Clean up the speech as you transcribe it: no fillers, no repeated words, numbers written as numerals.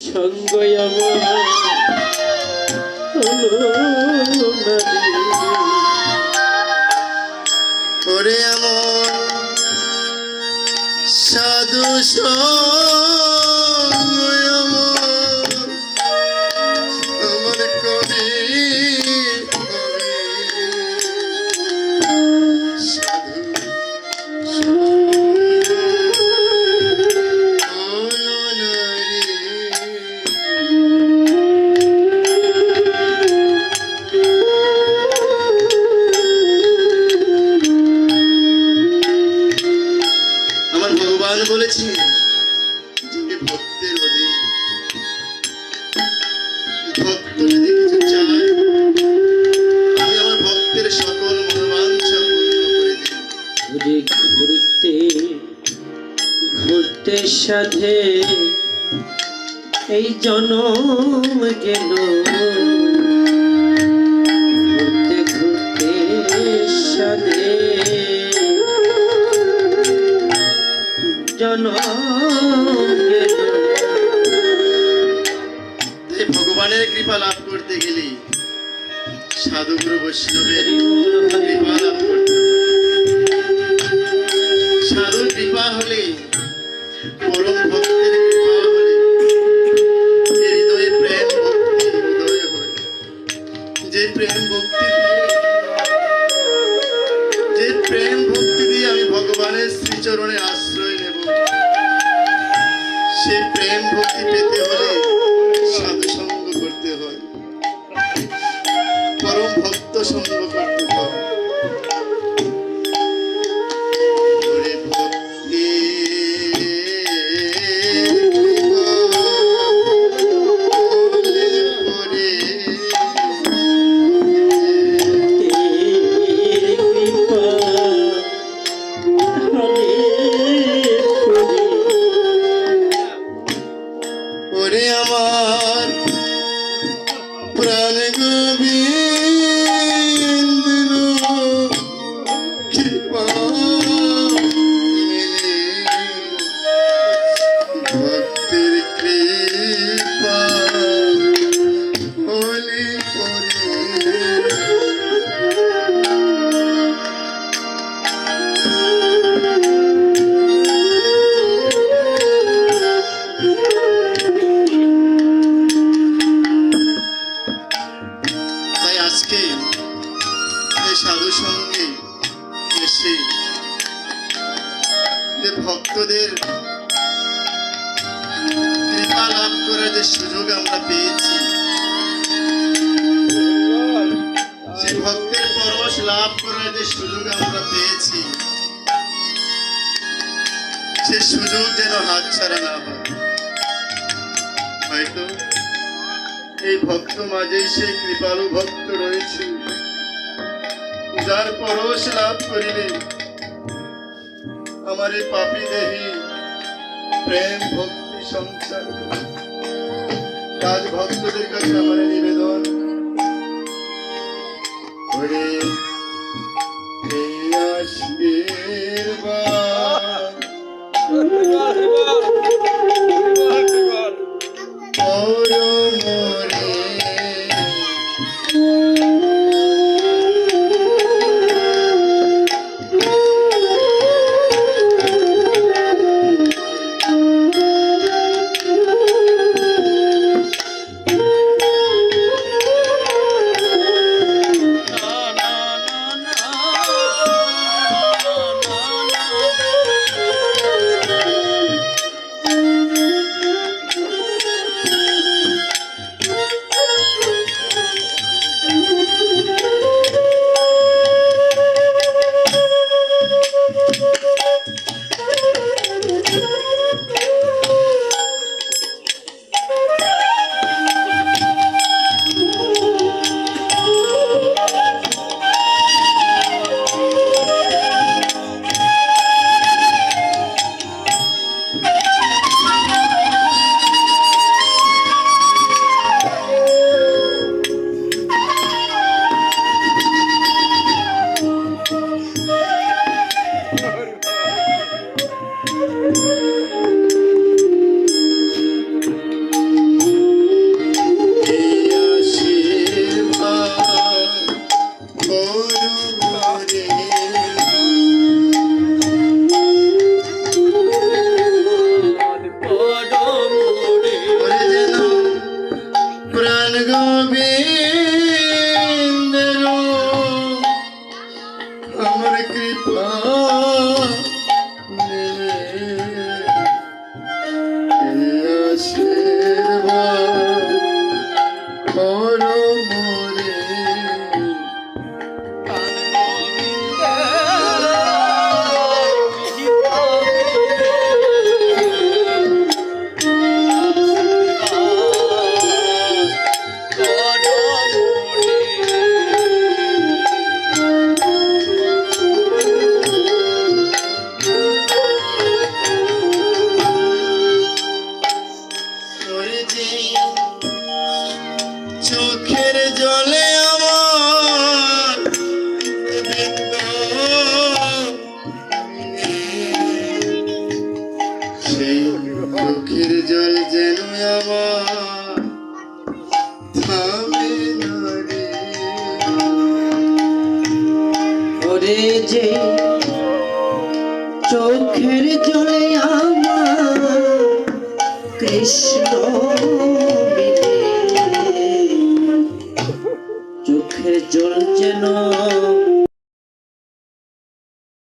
সঙ্গ আমার হলো না রে। ওরে এমন সাধু সঙ্গ আমার কবি সাধু বলেছি যে ভক্তের অধীন ভক্ত যদি কিছু চায় আমি আমার ভক্তের সকল মনোবাঞ্ছা পূর্ণ করে দিই। ঘুরতে ঘুরতে সাধে এই জনম গেল, ঘুরতে ঘুরতে সাধে ভগবানের কৃপা লাভ করতে গেলে সাধুগুরু বৈষ্ণবের কৃপা লাভ করতে সাধুর কৃপা হলে পরম ভক্তের কৃপা হলে হৃদয়ে প্রেম ভক্তি উদয় হয়। যে প্রেম ভক্তি দিয়ে আমি ভগবানের শ্রীচরণে আশ্রয় নেব, সেই প্রেম ভক্তি পেতে হলে সাধু সঙ্গ করতে হয়, পরম ভক্ত সঙ্গ করতে হয়। আমার প্রাণ গোবিন্দ কৃপা ভক্তের কৃপা হলে আজকে এই সাধু সঙ্গে এসে যে ভক্তদের কৃপা লাভ করার যে সুযোগ আমরা পেয়েছি, যে ভক্তের পরশ লাভ করার যে সুযোগ আমরা পেয়েছি, সে সুযোগ যেন হাতছাড়া না হয়। হয়তো এই ভক্ত মাঝেই সেই কৃপালু ভক্ত রয়েছে যার পরশ লাভ করিলে আমার এই পাপী দেহি প্রেম ভক্তি সংসার। আজ ভক্তদের কাছে আমার নিবেদন, চোখের জলে আমার বৃন্দ সেই চোখের জল যেন আমার থামে না রে। ওরে যে চোখের জলে আমার কৃষ্ণ